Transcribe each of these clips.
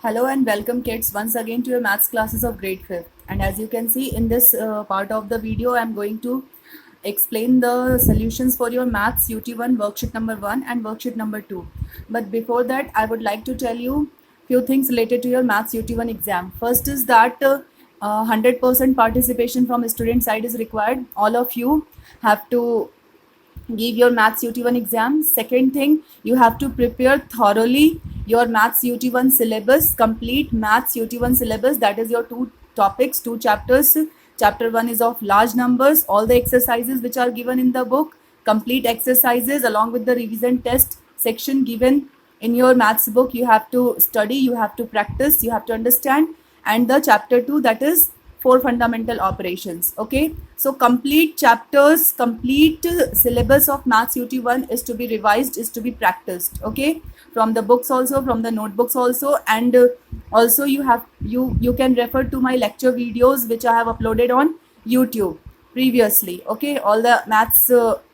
Hello and welcome kids once again to your maths classes of grade 5th. And as you can see in this part of the video, I am going to explain the solutions for your maths UT1 worksheet number 1 and worksheet number 2. But before that, I would like to tell you few things related to your maths UT1 exam. First is that 100% participation from student side is required. All of you have to give your maths UT1 exam. Second thing, you have to prepare thoroughly your maths UT1 syllabus, complete maths UT1 syllabus. That is your two topics, two chapters. Chapter 1 is of large numbers, all the exercises which are given in the book, complete exercises along with the revision test section given in your maths book. You have to study, you have to practice, you have to understand. And the chapter 2, that is 4 fundamental operations. Okay, so complete chapters, complete syllabus of maths UT1 is to be revised, is to be practiced. Okay, from the books also, from the notebooks also, and also you can refer to my lecture videos which I have uploaded on YouTube previously. Okay, all the maths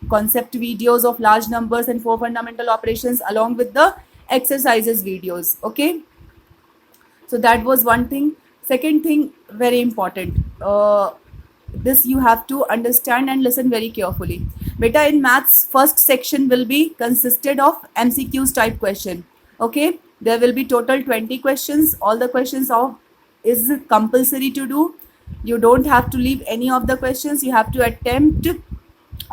concept videos of large numbers and 4 fundamental operations along with the exercises videos. Okay, so that was one thing. Second thing, very important, this you have to understand and listen very carefully. Beta, in maths, first section will be consisted of MCQs type question. Okay, there will be total 20 questions. All the questions is compulsory to do. You don't have to leave any of the questions. You have to attempt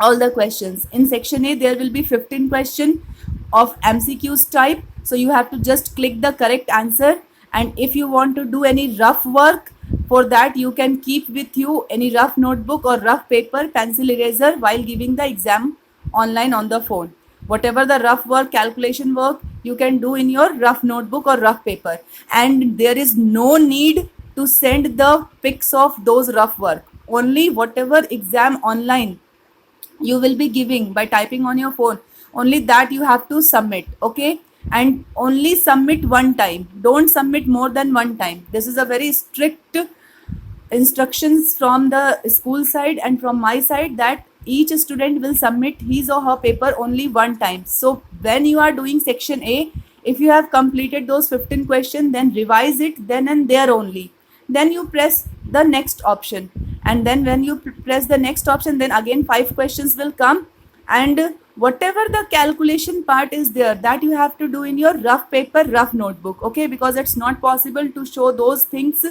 all the questions. In section A, there will be 15 question of MCQs type. So you have to just click the correct answer. And if you want to do any rough work, for that you can keep with you any rough notebook or rough paper, pencil, eraser while giving the exam online on the phone. Whatever the rough work, calculation work, you can do in your rough notebook or rough paper. And there is no need to send the pics of those rough work. Only whatever exam online you will be giving by typing on your phone, only that you have to submit. Okay, and only submit one time, don't submit more than one time. This is a very strict instructions from the school side and from my side, that each student will submit his or her paper only one time. So when you are doing section A, if you have completed those 15 questions, then revise it then and there only. Then you press the next option, and then when you press the next option, then again 5 questions will come, and whatever the calculation part is there, that you have to do in your rough paper, rough notebook. Okay, because it's not possible to show those things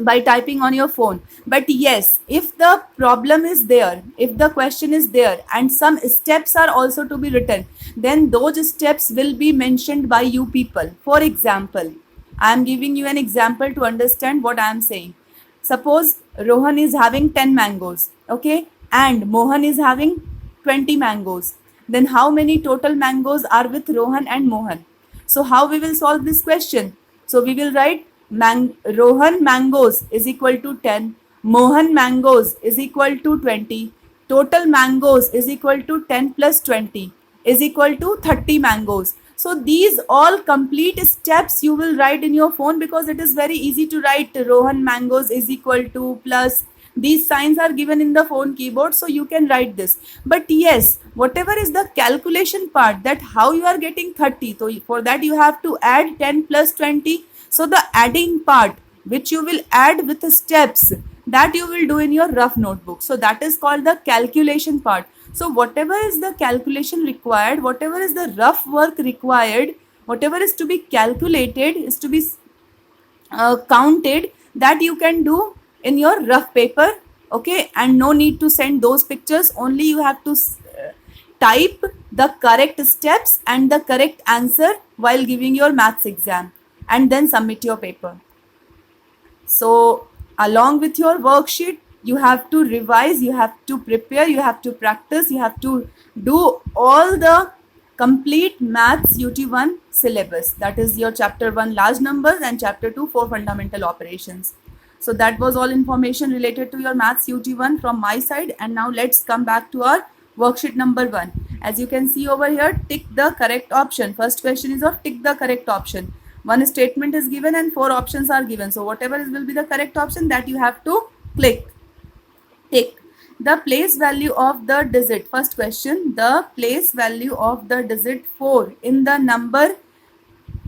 by typing on your phone. But yes, if the problem is there, if the question is there and some steps are also to be written, then those steps will be mentioned by you people. For example, I am giving you an example to understand what I am saying. Suppose Rohan is having 10 mangoes, okay, and Mohan is having 20 mangoes. Then how many total mangoes are with Rohan and Mohan? So how we will solve this question? So we will write Rohan mangoes is equal to 10, Mohan mangoes is equal to 20, total mangoes is equal to 10 plus 20 is equal to 30 mangoes. So these all complete steps you will write in your phone, because it is very easy to write Rohan mangoes is equal to plus. These signs are given in the phone keyboard, so you can write this. But yes, whatever is the calculation part, that how you are getting 30, so for that you have to add 10 plus 20. So the adding part, which you will add with the steps, that you will do in your rough notebook. So that is called the calculation part. So whatever is the calculation required, whatever is the rough work required, whatever is to be calculated, is to be counted, that you can do in your rough paper. Okay, and no need to send those pictures, only you have to type the correct steps and the correct answer while giving your maths exam, and then submit your paper. So along with your worksheet, you have to revise, you have to prepare, you have to practice, you have to do all the complete maths UT1 syllabus. That is your chapter 1 large numbers and chapter 2 4 fundamental operations. So that was all information related to your maths UT1 from my side. And now let's come back to our worksheet number 1. As you can see over here, tick the correct option. First question is of tick the correct option. One statement is given and 4 options are given. So whatever will be the correct option, that you have to click. Tick. The place value of the digit. First question, the place value of the digit 4 in the number,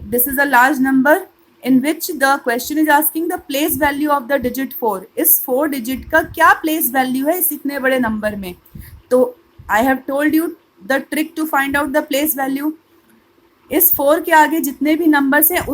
this is a large number, in which the question is asking the place value of the digit 4. इस 4 digit का क्या place value है इस इतने बड़े number में? तो I have told you the trick to find out the place value. इस 4 के आगे जितने भी numbers हैं,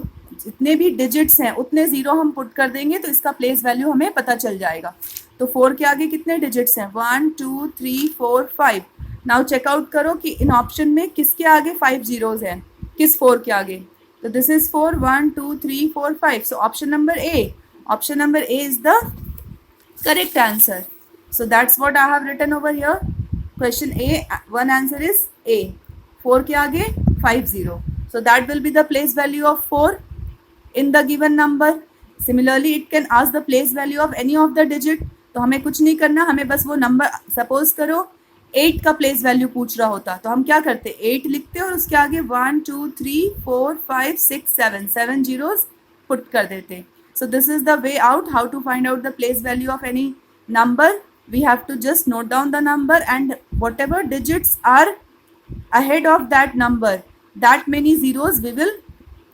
जितने भी digits हैं, उतने जीरो हम पुट कर देंगे तो इसका place value हमें पता चल जाएगा. तो 4 के आगे कितने digits हैं? 1 2 3 4 5. नाउ चेकआउट करो कि इन ऑप्शन में किसके आगे 5 zeros हैं, किस 4 के आगे. So this is 4, 1, 2, 3, 4, 5. So option number A. Option number A is the correct answer. So that's what I have written over here. Question A, one answer is A. 4 के आगे 5 0. So that will be the place value of 4 in the given number. Similarly, it can ask the place value of any of the digit. तो हमें कुछ नहीं करना, हमें बस वो नंबर, सपोज करो 8 का प्लेस वैल्यू पूछ रहा होता तो हम क्या करते, 8 लिखते और उसके आगे 1 2 3 4 5 6 7 जीरोज पुट कर देते. So this is the way out how to find out the place value of any number. We have to just note down the number and whatever digits are ahead of that number, that many zeros we will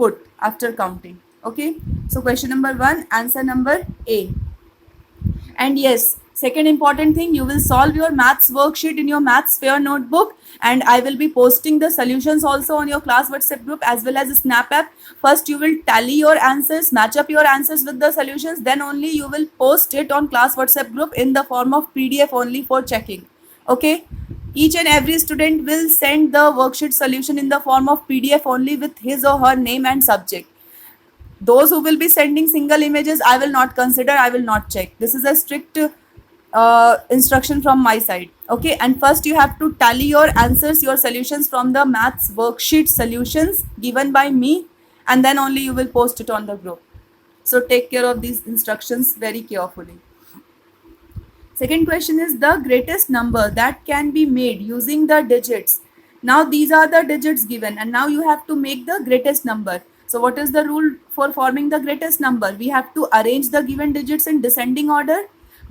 put after counting. Okay, so question number 1, answer number A. And yes, second important thing, you will solve your maths worksheet in your maths fair notebook, and I will be posting the solutions also on your class WhatsApp group as well as Snap app. First you will tally your answers, match up your answers with the solutions, then only you will post it on class WhatsApp group in the form of PDF only for checking. Okay, each and every student will send the worksheet solution in the form of PDF only with his or her name and subject. Those who will be sending single images, I will not consider, I will not check. This is a strict instruction from my side. Okay, and first you have to tally your answers, your solutions from the maths worksheet solutions given by me, and then only you will post it on the group. So take care of these instructions very carefully. Second question is the greatest number that can be made using the digits. Now these are the digits given and now you have to make the greatest number. So what is the rule for forming the greatest number? We have to arrange the given digits in descending order.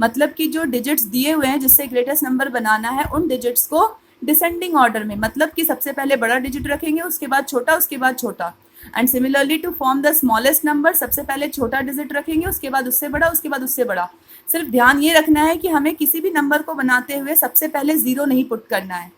मतलब कि जो digits दिए हुए हैं जिससे greatest number बनाना है उन digits को डिसेंडिंग ऑर्डर में, मतलब कि सबसे पहले बड़ा डिजिट रखेंगे, उसके बाद छोटा, उसके बाद छोटा. And similarly to form the smallest number, सबसे पहले छोटा डिजिट रखेंगे, उसके बाद उससे बड़ा, उसके बाद उससे बड़ा. सिर्फ ध्यान ये रखना है कि हमें किसी भी नंबर को बनाते हुए सबसे पहले जीरो नहीं पुट करना है.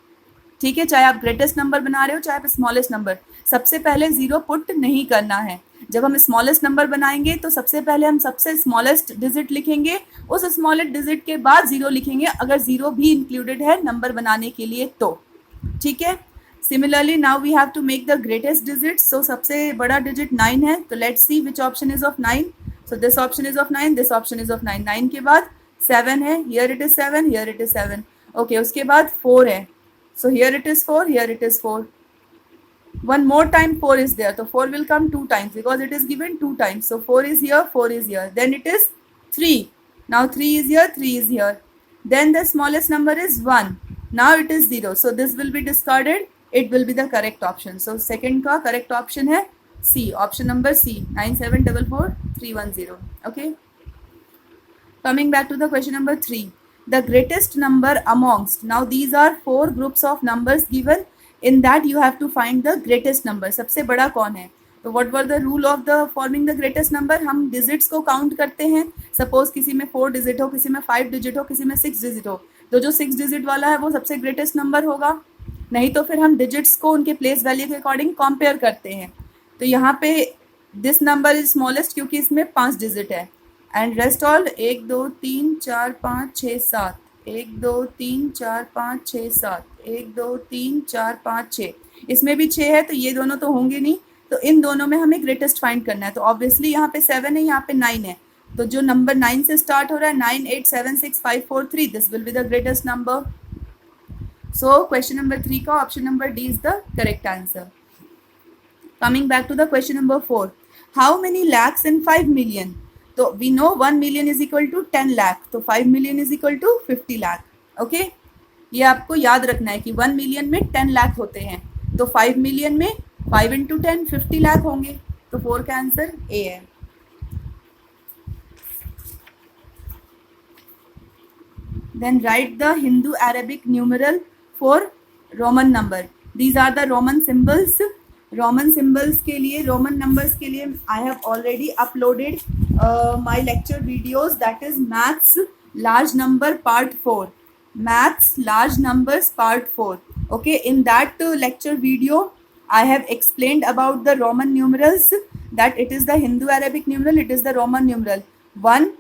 ठीक है, चाहे आप ग्रेटेस्ट नंबर बना रहे हो चाहे आप स्मॉलेस्ट नंबर, सबसे पहले जीरो पुट नहीं करना है. जब हम स्मॉलेस्ट नंबर बनाएंगे तो सबसे पहले हम सबसे स्मॉलेस्ट डिजिट लिखेंगे, उस स्मॉलेस्ट डिजिट के बाद जीरो लिखेंगे अगर जीरो भी इंक्लूडेड है नंबर बनाने के लिए तो. ठीक है, similarly now we have to make the greatest digit. So सबसे बड़ा डिजिट 9 है, तो let's see which option is of 9. So this option is of 9, this option is of 9. 9 के बाद 7 है, here it is 7, here it is 7. Okay, उसके बाद 4 है, so here it is 4, here it is 4. One more time 4 is there, so 4 will come 2 times because it is given 2 times. So 4 is here, 4 is here, then it is 3. Now 3 is here, 3 is here, then the smallest number is 1. Now it is 0, so this will be discarded. It will be the correct option. So second का correct option है C, option number C, 9744310. Okay, coming back to the question number 3, the greatest number amongst. Now these are 4 groups of numbers given, in that you have to find the greatest number. सबसे बड़ा कौन है? तो what were the rule of the forming the greatest number? हम digits को count करते हैं. Suppose किसी में 4 digit हो, किसी में 5 digit हो, किसी में 6 digit हो, तो जो 6 digit वाला है वो सबसे greatest number होगा. नहीं तो फिर हम digits को उनके place value के according compare करते हैं. तो यहाँ पे this number is smallest क्योंकि इसमें 5 digit है. And rest all 1 2 3 4 5 6 7, 1 2 3 4 5 6 7, 1 2 3 4 5 6. इसमें भी 6 है तो ये दोनों तो होंगे नहीं, तो इन दोनों में हमें ग्रेटेस्ट फाइंड करना है. तो ऑब्वियसली यहाँ पे 7 है, यहाँ पे 9 है, तो जो नंबर 9 से स्टार्ट हो रहा है 9 8 7 6 5 4 3, this will be the greatest number. So question number 3 का option number D is the correct answer. Coming back to the question number 4, how many lakhs in 5 million. तो we know 1 million is equal to 10 lakh, तो 5 million is equal to 50 lakh. Okay, ये आपको याद रखना है कि 1 million में 10 लाख होते हैं, तो 5 मिलियन में 5 इंटू 10 50 लाख होंगे. तो 4 का आंसर ए है. Then write the Hindu Arabic numeral for Roman number. These are the Roman symbols Roman symbols के लिए, रोमन नंबर्स के लिए I have already uploaded my lecture videos, that is maths large number part 4, maths large numbers part 4. Okay, in that lecture video I have explained about the Roman numerals, that it is the Hindu Arabic numeral, it is the Roman numeral 1.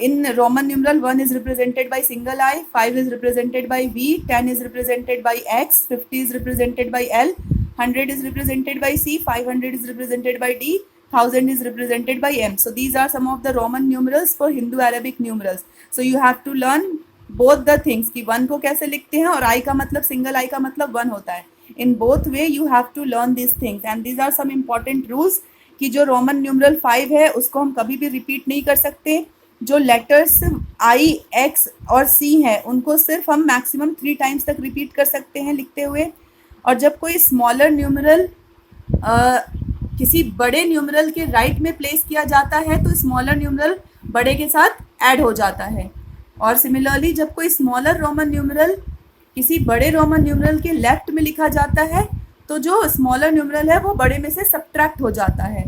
In Roman numeral 1 is represented by single I, 5 is represented by V, 10 is represented by X, 50 is represented by L, 100 is represented by C, 500 is represented by D, 1000 is represented by M. So these are some of the Roman numerals for Hindu Arabic numerals. So you have to learn both the things कि 1 को कैसे लिखते हैं और I का मतलब single I का मतलब 1 होता है. In both way you have to learn these things, and these are some important rules कि जो रोमन न्यूमरल 5 है उसको हम कभी भी रिपीट नहीं कर सकते. जो लेटर्स I, X और C है उनको सिर्फ हम मैक्सिमम 3 टाइम्स तक रिपीट कर सकते हैं लिखते हुए. और जब कोई स्मॉलर न्यूमरल किसी बड़े न्यूमरल के राइट में प्लेस किया जाता है तो स्मॉलर न्यूमरल बड़े के साथ ऐड हो जाता है. और सिमिलरली जब कोई स्मॉलर रोमन न्यूमरल किसी बड़े रोमन न्यूमरल के लेफ्ट में लिखा जाता है तो जो स्मॉलर न्यूमरल है वो बड़े में से सब्ट्रैक्ट हो जाता है.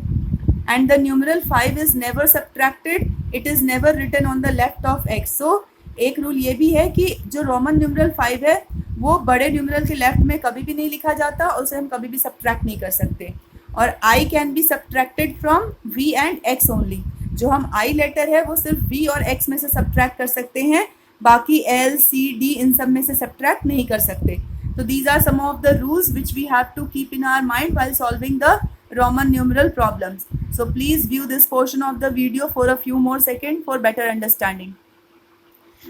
And the numeral 5 is never subtracted, it is never written on the left of X. So एक रूल ये भी है कि जो रोमन न्यूमरल 5 है वो बड़े न्यूमरल के लेफ्ट में कभी भी नहीं लिखा जाता और उसे हम कभी भी सब्ट्रैक्ट नहीं कर सकते. और I can be subtracted from V and X only. जो हम I लेटर है वो सिर्फ V और X में से सब्ट्रैक्ट कर सकते हैं, बाकी L, C, D इन सब में से सब्ट्रैक्ट नहीं कर सकते. तो these are some of the rules which we have to keep in our mind while solving the Roman numeral problems. So please view this portion of the video for a few more seconds for better understanding.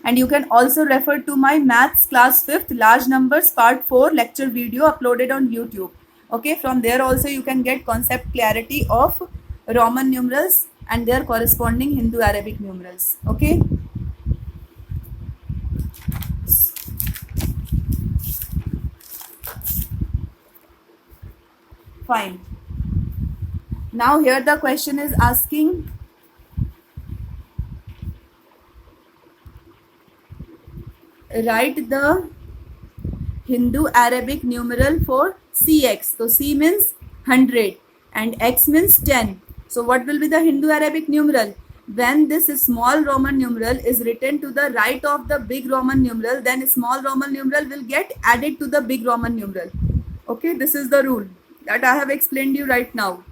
And you can also refer to my maths class 5th large numbers part 4 lecture video uploaded on YouTube. Okay, from there also you can get concept clarity of Roman numerals and their corresponding Hindu Arabic numerals. Okay. Fine. Now here the question is asking write the Hindu Arabic numeral for CX. So C means 100 and X means 10. So what will be the Hindu Arabic numeral? When this small Roman numeral is written to the right of the big Roman numeral, then small Roman numeral will get added to the big Roman numeral. Okay, this is the rule that I have explained you right now.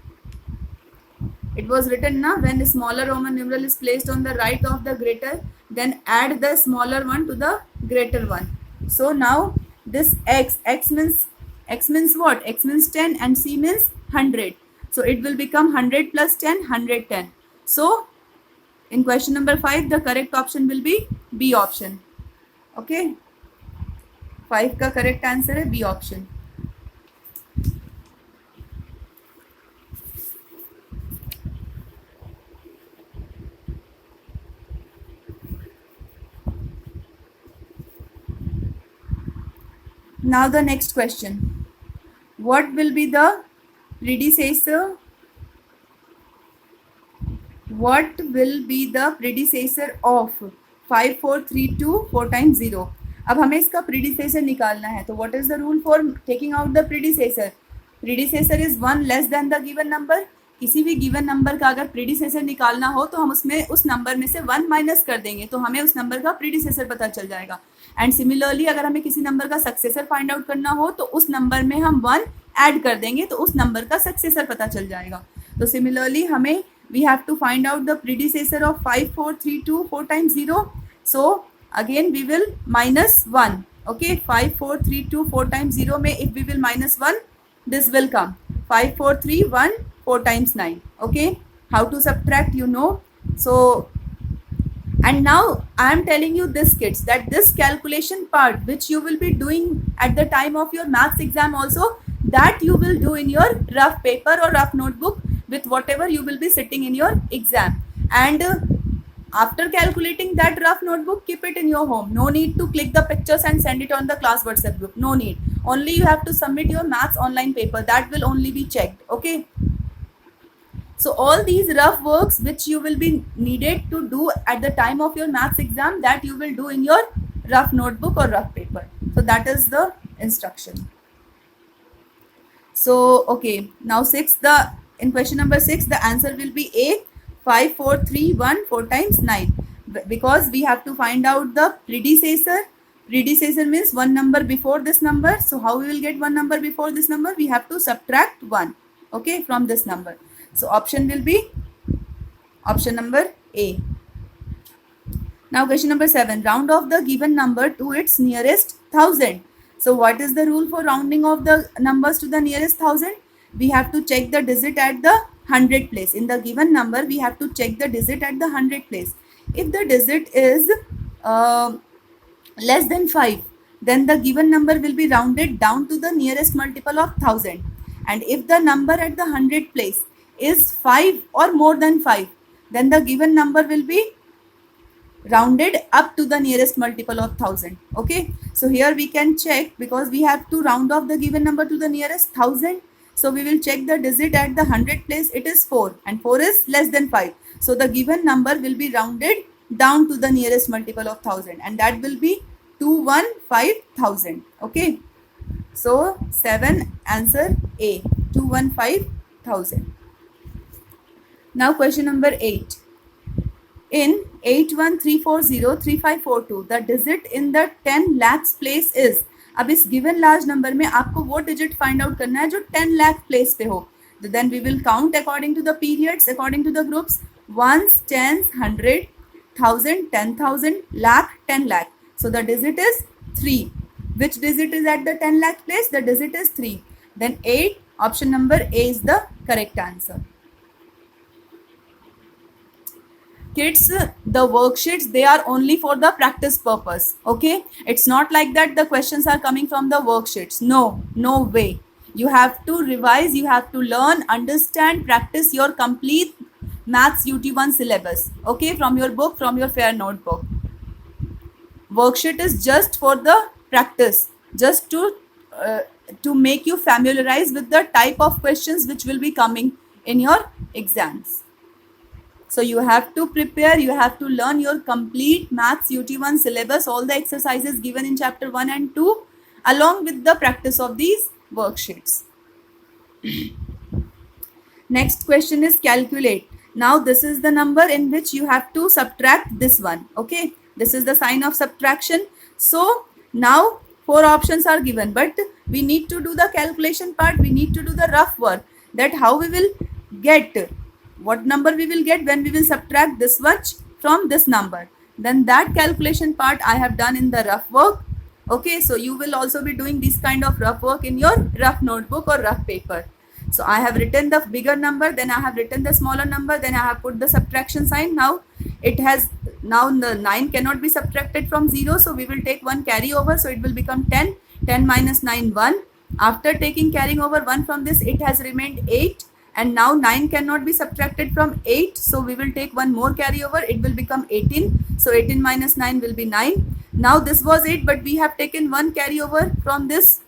It was written now, when the smaller Roman numeral is placed on the right of the greater, then add the smaller one to the greater one. So now this X means what? X means 10 and C means 100. So it will become 100 plus 10, 110. So in question number 5, the correct option will be B option. Okay. 5 का correct answer है B option. Now the next question. What will be the predecessor? What will be the predecessor of 5432 4 times 0? अब हमें इसका predecessor निकालना है. तो what is the rule for taking out the predecessor? Predecessor is 1 less than the given number. किसी भी given number का अगर प्रीडिसेसर निकालना हो तो हम उसमें उस नंबर में से 1 माइनस कर देंगे तो हमें उस नंबर का प्रीडिसेसर पता चल जाएगा. एंड सिमिलरली अगर हमें किसी नंबर का सक्सेसर फाइंड आउट करना हो तो उस नंबर में हम 1 ऐड कर देंगे तो उस नंबर का सक्सेसर पता चल जाएगा. तो सिमिलरली हमें we have to find out the predecessor of 5432 4 times 0. So again we will minus 1. Okay, 5432 4 times 0 में if we will minus 1 this will come 5431 4 times 9. Okay, how to subtract you know. So and now I am telling you this kids that this calculation part which you will be doing at the time of your maths exam also, that you will do in your rough paper or rough notebook with whatever you will be sitting in your exam. And after calculating that rough notebook, keep it in your home. No need to click the pictures and send it on the class WhatsApp group. No need. Only you have to submit your maths online paper. That will only be checked. Okay. So all these rough works which you will be needed to do at the time of your maths exam, that you will do in your rough notebook or rough paper. So that is the instruction. So okay, now in question number 6 the answer will be A, 5 4 3 1 4 times 9, because we have to find out the predecessor. Predecessor means one number before this number. So how we will get one number before this number? We have to subtract 1, okay, from this number. So option will be option number A. Now question number 7, round off the given number to its nearest 1000. So what is the rule for rounding off the numbers to the nearest 1000? We have to check the digit at the 100 place. In the given number, we have to check the digit at the 100 place. If the digit is less than 5, then the given number will be rounded down to the nearest multiple of 1000. And if the number at the 100 place is 5 or more than 5, then the given number will be rounded up to the nearest multiple of 1000. Okay, so here we can check, because we have to round off the given number to the nearest 1000. So we will check the digit at the 100 place. It is 4 and 4 is less than 5. So the given number will be rounded down to the nearest multiple of 1000, and that will be 215,000. Okay, so 7 answer A, 215,000. Now question number 8. In 8134035542 the digit in the 10 lakhs place is. अब इस given large number में आपको वो digit find out करना है जो 10 lakh place पे हो. Then we will count according to the periods, according to the groups: ones, tens, 100, 1000, 10,000, lakh, 10 lakh. So the digit is 3. Which digit is at the 10 lakh place? The digit is 3. Then 8, option number A is the correct answer. Kids, the worksheets, they are only for the practice purpose. Okay, it's not like that the questions are coming from the worksheets. No way. You have to revise, you have to learn, understand, practice your complete maths UT1 syllabus. Okay, from your book, from your fair notebook. Worksheet is just for the practice, just to make you familiarize with the type of questions which will be coming in your exams. So you have to prepare, you have to learn your complete maths UT1 syllabus, all the exercises given in chapter 1 and 2, along with the practice of these worksheets. Next question is calculate. Now this is the number in which you have to subtract this one. Okay, this is the sign of subtraction. So now 4 options are given, but we need to do the calculation part. We need to do the rough work, that how we will get, what number we will get when we will subtract this much from this number. Then that calculation part I have done in the rough work. Okay, so you will also be doing this kind of rough work in your rough notebook or rough paper. So I have written the bigger number, then I have written the smaller number, then I have put the subtraction sign. Now the 9 cannot be subtracted from 0, so we will take 1 carry over, so it will become 10. 10 minus 9, 1. After taking carrying over 1 from this, it has remained 8. And now 9 cannot be subtracted from 8, so we will take 1 more carry over, it will become 18. So 18 minus 9 will be 9. Now this was 8, but we have taken 1 carry over from this,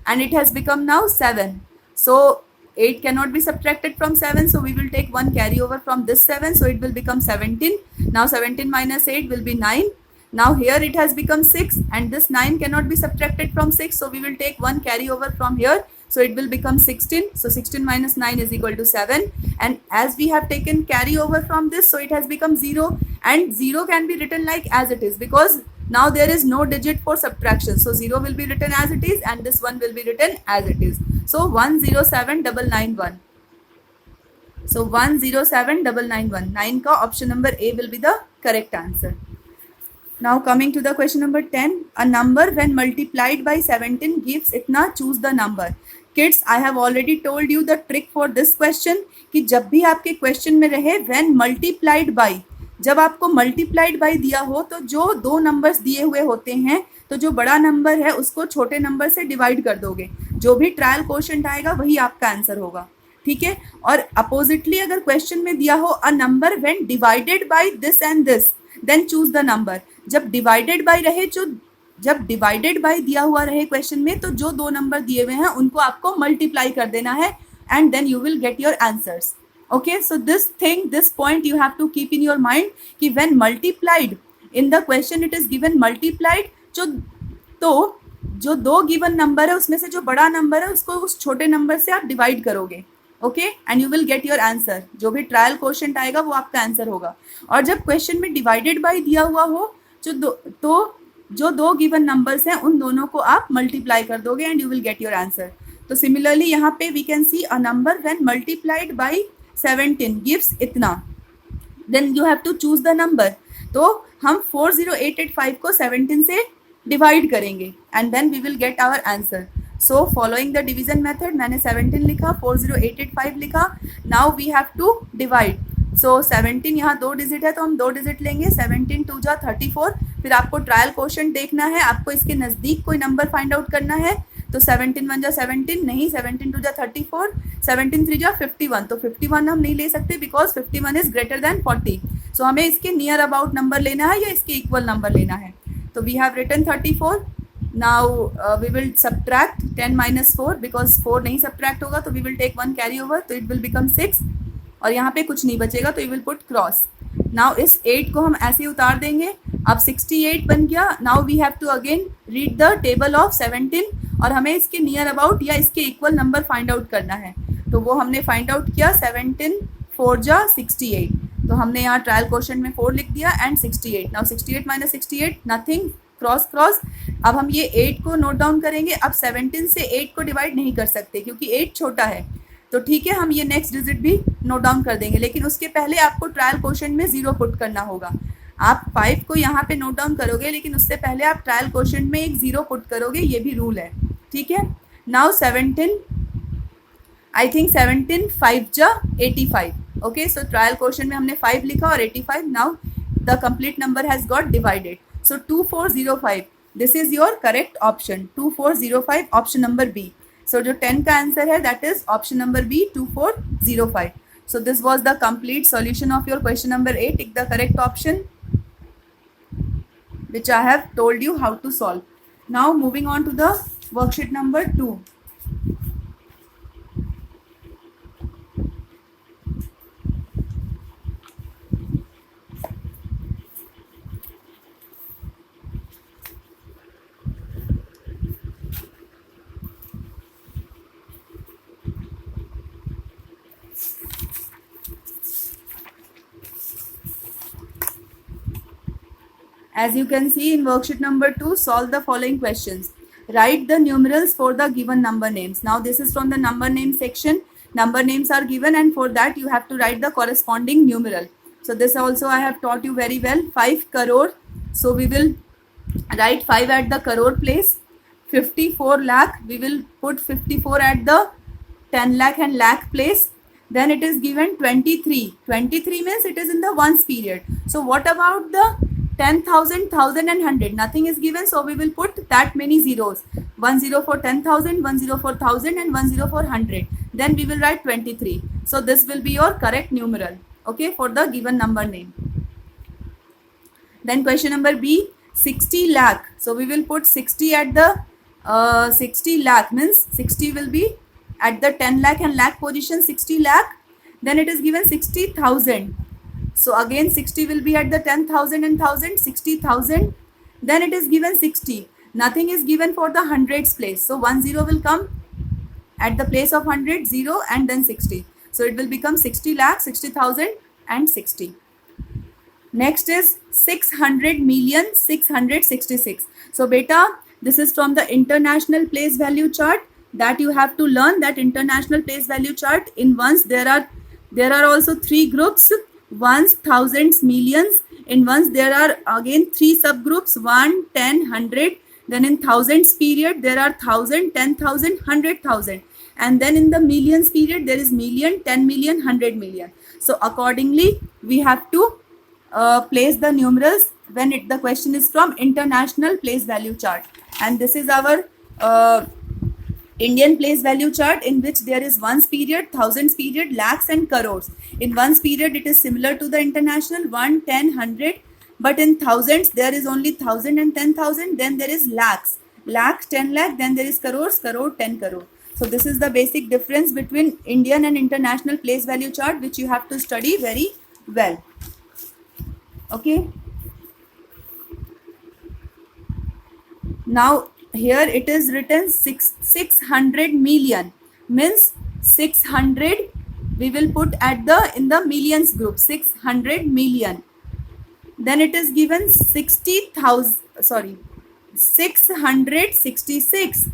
and it has become now 7. So 8 cannot be subtracted from 7, so we will take 1 carry over from this 7, so it will become 17. Now 17 minus 8 will be 9. Now here it has become 6, and this 9 cannot be subtracted from 6, so we will take 1 carry over from here, so it will become 16. So 16 minus 9 is equal to 7, and as we have taken carry over from this, so it has become 0, and 0 can be written like as it is, because now there is no digit for subtraction. So 0 will be written as it is, and this 1 will be written as it is. So 107991. So 107991. 9 ka option number A will be the correct answer. Now coming to the question number 10. A number when multiplied by 17 gives itna, choose the number. Kids, I have already told you the trick for this question कि जब भी आपके question में रहे when multiplied by, जब आपको multiplied by दिया हो तो जो 2 numbers दिए हुए होते हैं तो जो बड़ा number है उसको छोटे number से divide कर दोगे. जो भी ट्रायल क्वेश्चन आएगा वही आपका आंसर होगा. ठीक है. और अपोजिटली अगर क्वेश्चन में दिया हो a number when divided by this and this, then choose the number. जब डिवाइडेड बाय रहे, जब डिवाइडेड बाय दिया हुआ रहे क्वेश्चन में, तो जो 2 नंबर दिए हुए हैं उनको आपको मल्टीप्लाई कर देना है, and then you will get your answers. Okay, so this point you have to keep in your mind कि when multiplied in the question it is given multiplied, तो जो दो गिवन नंबर है उसमें से जो बड़ा नंबर है उसको उस छोटे नंबर से आप डिवाइड करोगे, okay, and you will get your answer. जो भी ट्रायल क्वेश्चन आएगा वो आपका आंसर होगा। और जब क्वेश्चन में डिवाइडेड बाय दिया हुआ हो जो दो गिवन नंबर्स हैं उन दोनों को आप मल्टीप्लाई कर दोगे and you will get your answer. तो सिमिलरली यहाँ पे we can see a number when multiplied by 17 gives इतना, then you have to choose the number. तो हम 40885 को 17 से डिवाइड करेंगे and then we will get our answer. So following the division method, मैंने 17 लिखा, 40885 लिखा, now we have to divide. So 17 यहाँ 2 डिजिट है तो हम 2 डिजिट लेंगे, 17 2 जा 34। फिर आपको ट्रायल क्वेश्चन देखना है, आपको इसके नज़दीक कोई नंबर फाइंड आउट करना है। तो 17 1 जा 17 नहीं, 17 2 जा 34, 17 3 जा 51। तो 51 हम नहीं ले सकते बिकॉज 51 इज ग्रेटर देन 40। सो हमें इसके नियर अबाउट नंबर लेना है या इसके इक्वल नंबर लेना है। तो we have written 34। Now we will subtract 10 - 4 because 4 नहीं सब्ट्रैक्ट होगा तो we will take 1 carry over, तो इट विल बिकम 6 और यहाँ पे कुछ नहीं बचेगा तो you will put cross. Now इस 8 को हम ऐसे उतार देंगे, अब 68 बन गया। Now we have to again read the table of 17 और हमें इसके नियर अबाउट या इसके इक्वल नंबर फाइंड आउट करना है। तो वो हमने फाइंड आउट किया, 17 4 जा 68। तो हमने यहाँ ट्रायल क्वेश्चन में 4 लिख दिया and 68। Now 68 - 68 nothing, cross cross. अब हम ये 8 को नोट डाउन करेंगे। अब 17 से 8 को डिवाइड नहीं कर सकते क्योंकि 8 छोटा है, तो ठीक है हम ये नेक्स्ट डिजिट भी नोट डाउन कर देंगे, लेकिन उसके पहले आपको ट्रायल क्वेश्चन में 0 पुट करना होगा। आप 5 को यहाँ पे नोट डाउन करोगे लेकिन उससे पहले आप ट्रायल क्वेश्चन में एक 0 पुट करोगे, ये भी रूल है, ठीक है। नाउ 17 आई थिंक 17 5 जा 85, ओके। सो ट्रायल क्वेश्चन में हमने 5 लिखा और 85। Now the complete number has got divided. So 2405 this is your correct option, 2405 option number B. So जो 10 का आंसर है that is option number B 2405. So this was the complete solution of your question number 8. Take the correct option which I have told you how to solve. Now moving on to the worksheet number 2. As you can see in worksheet number 2, solve the following questions. Write the numerals for the given number names. Now this is from the number name section. Number names are given and for that you have to write the corresponding numeral. So this also I have taught you very well. 5 crore. So we will write 5 at the crore place. 54 lakh. We will put 54 at the 10 lakh and lakh place. Then it is given 23. 23 means it is in the ones period. So what about the 10,000, 1,000 and 100? Nothing is given, so we will put that many zeros. 1 0 for 10,000, 1 0 for 1,000 and 1 0 for 100. Then we will write 23. So this will be your correct numeral, okay, for the given number name. Then question number B, 60 lakh. So we will put 60 at the 60 lakh means 60 will be at the 10 lakh and lakh position, 60 lakh. Then it is given 60,000. So again 60 will be at the 10,000 and 1,000, 60,000. Then it is given 60. Nothing is given for the hundreds place. So 1 0 will come at the place of 100, 0 and then 60. So it will become 60 lakh, 60,000 and 60. Next is 600 million 666. So beta, this is from the international place value chart that you have to learn. That international place value chart, in ones there are also 3 groups. Ones, thousands, millions. In ones there are again 3 subgroups, 1, 10, 100. Then in thousands period there are 1,000, 10,000, 100,000. And then in the millions period there is million, 10 million, 100 million. So accordingly we have to place the numerals when the question is from international place value chart. And this is our Indian place value chart, in which there is ones period, thousands period, lakhs and crores. In ones period it is similar to the international, 1, 10, 100. But in thousands there is only 1,000 and 10,000. Then there is lakhs, lakh, 10 lakh. Then there is crores, crore, 10 crore. So this is the basic difference between Indian and international place value chart, which you have to study very well. Okay. Now here it is written 600 million, means 600 we will put at the in the millions group, 600 million. Then it is given 60,000, sorry, 666,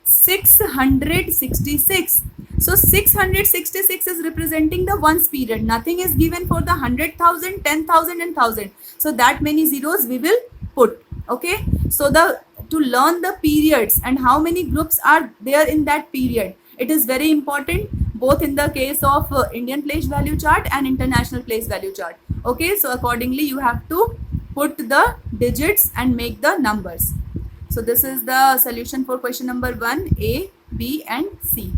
666. So 666 is representing the ones period. Nothing is given for the 100,000, 10,000 and 1,000. So that many zeros we will put. Okay. So to learn the periods and how many groups are there in that period, it is very important both in the case of Indian place value chart and international place value chart. Okay. So accordingly you have to put the digits and make the numbers. So this is the solution for question number 1, A, B and C.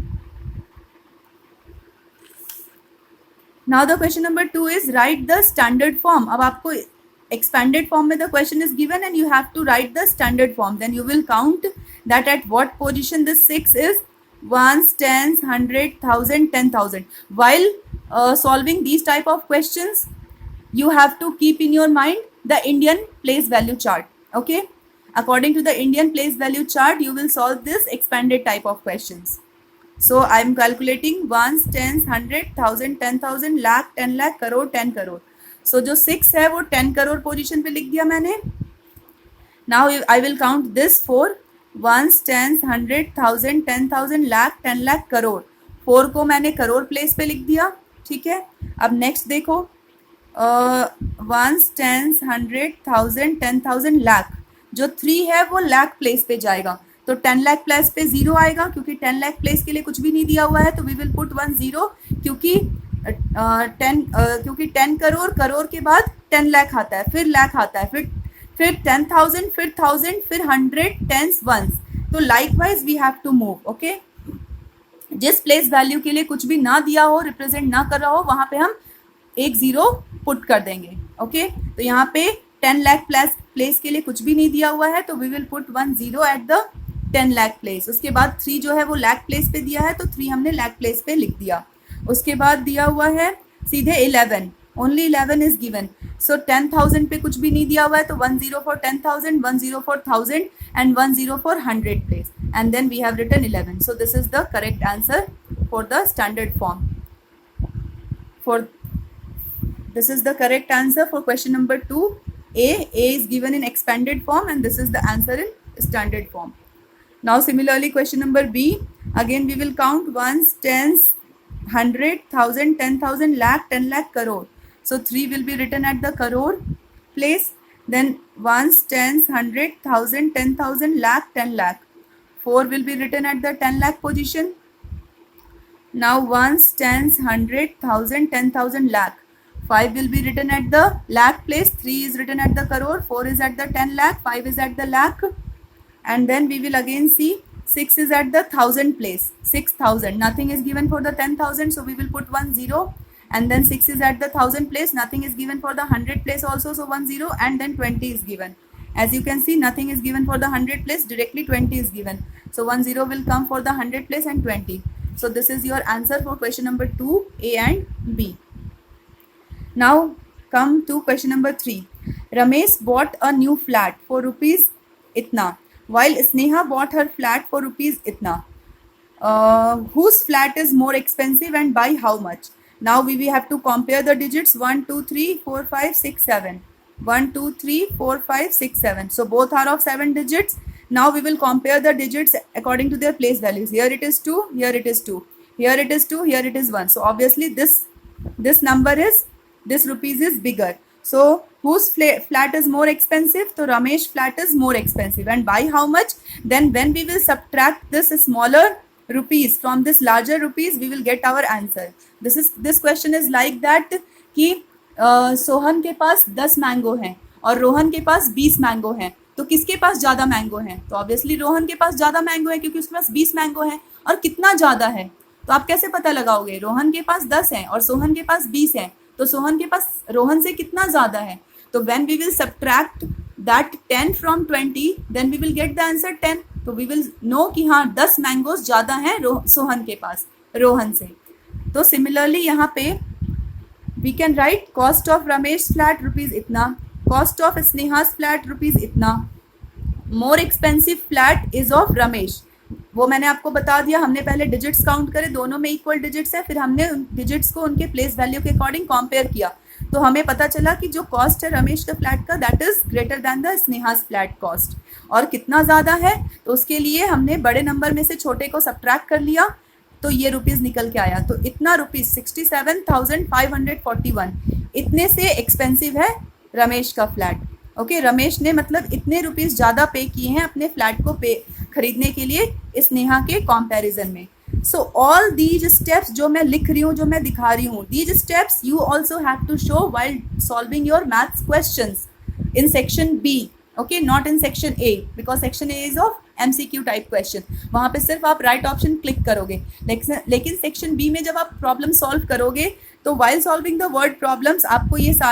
Now the question number 2 is write the standard form. अब आपको expanded form में the question is given and you have to write the standard form. Then you will count that at what position this 6 is, ones, tens, 100, 1,000, 10,000. While solving these type of questions, you have to keep in your mind the Indian place value chart. Okay. According to the Indian place value chart, you will solve this expanded type of questions. So I am calculating ones, tens, 100, 1,000, 10,000, lakh, 10 lakh, crore, 10 crore. So जो 6 है वो 10 crore position पे लिख दिया मैंने. Now I will count this for ones, tens, 100, 1,000, 10,000, lakh, 10 lakh, crore. 4 को मैंने crore place पे लिख दिया. ठीक है. अब नेक्स्ट देखो, ones, tens, 100, 1,000, 10,000, lakh. जो 3 है वो लाख प्लेस पे जाएगा, तो 10 लाख प्लेस पे 0 आएगा क्योंकि 10 लाख प्लेस के लिए कुछ भी नहीं दिया हुआ है, तो वी विल पुट 1 0 क्योंकि 10 करोड़, करोड़ के बाद 10 लाख आता है, फिर लाख आता है, फिर 10,000, फिर 1,000, फिर 100, टेंस, वंस. तो like wise have have to. Okay. जिस प्लेस वैल्यू के लिए कुछ भी ना दिया हो, रिप्रेजेंट ना कर रहा हो, वहां पे हम एक 0 पुट कर देंगे. ओके. तो यहाँ पे 10 लाख प्लेस के लिए कुछ भी नहीं दिया हुआ है, तो we will put 1 0 at the 10 lakh place. उसके बाद 3 जो है वो लाख प्लेस पे दिया है, तो 3 हमने लाख प्लेस पे लिख दिया. उसके बाद दिया हुआ है सीधे 11, ओनली 11 इज गिवन. सो 10,000 पे कुछ भी नहीं दिया हुआ है, तो 1 0 for 10,000, 1 0 for 1,000 and 1 0 for 100 place, and then we have written 11. So this is the correct answer for the standard form. This is the correct answer for question number 2. A is given in expanded form and this is the answer in standard form. Now similarly question number B, again we will count ones, tens, 100, 1,000, 10,000, lakh, 10 lakh, crore. So 3 will be written at the crore place, then ones, tens, 100, 1,000, 10,000, lakh, 10 lakh. 4 will be written at the 10 lakh position. Now ones, tens, 100, 1,000, 10,000, lakh. 5 will be written at the lakh place, 3 is written at the crore, 4 is at the 10 lakh, 5 is at the lakh, and then we will again see 6 is at the 1,000 place, 6,000. Nothing is given for the 10,000, so we will put 1 0, and then 6 is at the 1,000 place. Nothing is given for the 100 place also, so 1 0, and then 20 is given. As you can see, nothing is given for the 100 place, directly 20 is given. So 1 0 will come for the 100 place and 20. So this is your answer for question number 2, A and B. Now come to question number 3. Ramesh bought a new flat for rupees itna, while Sneha bought her flat for rupees itna. Whose flat is more expensive and by how much? Now we have to compare the digits 1, 2, 3, 4, 5, 6, 7. 1, 2, 3, 4, 5, 6, 7. So both are of 7 digits. Now we will compare the digits according to their place values. Here it is 2, here it is 2, here it is 2, here it is 1. So obviously this number is, this rupees is bigger. So whose flat is more expensive? So Ramesh flat is more expensive, and by how much? Then when we will subtract this smaller rupees from this larger rupees, we will get our answer. This question is like that कि सोहन के पास 10 mango हैं और रोहन के पास 20 mango हैं, तो किसके पास ज़्यादा mango हैं? तो ऑब्वियसली रोहन के पास ज़्यादा मैंगो है क्योंकि उसके पास 20 मैंगो हैं. और कितना ज़्यादा है तो आप कैसे पता लगाओगे? रोहन के पास 10 है और सोहन के पास 20 है, तो सोहन के पास रोहन से कितना ज़्यादा है? तो when we will subtract that 10 from 20, then we will get the answer 10. तो we will know कि हाँ 10 मैंगोज ज़्यादा हैं सोहन के पास रोहन से. तो सिमिलरली यहाँ पे we can write cost of Ramesh flat rupees इतना, cost of Sneha's flat rupees इतना. More expensive flat is of Ramesh. वो मैंने आपको बता दिया, हमने पहले डिजिट्स काउंट करे, दोनों में इक्वल डिजिट्स है, फिर हमने डिजिट्स को उनके प्लेस वैल्यू के अकॉर्डिंग कंपेयर किया, तो हमें पता चला कि जो कॉस्ट है रमेश का फ्लैट का that is greater than the Sneha's flat cost. और कितना ज़्यादा है, तो उसके लिए हमने बड़े नंबर में से छोटे को सब्ट्रैक्ट कर लिया, तो ये रुपीज़ निकल के आया। तो इतना रुपीज़ 67,541 इतने से एक्सपेंसिव है रमेश का फ्लैट। ओके, रमेश ने मतलब इतने रुपीज़ ज़्यादा पे किए हैं अपने फ्लैट को खरीदने के लिए इस नेहा के कंपैरिजन में। सो ऑल दीज स्टेप्स जो मैं लिख रही हूँ, जो मैं दिखा रही हूँ, these steps you also have to show while solving your maths questions in section B, okay, not in section A, because section A is of MCQ type question, वहाँ पे सिर्फ आप राइट ऑप्शन क्लिक करोगे। लेकिन section B में जब आप problem solve करोगे तो while solving the word problems आपको ये सारे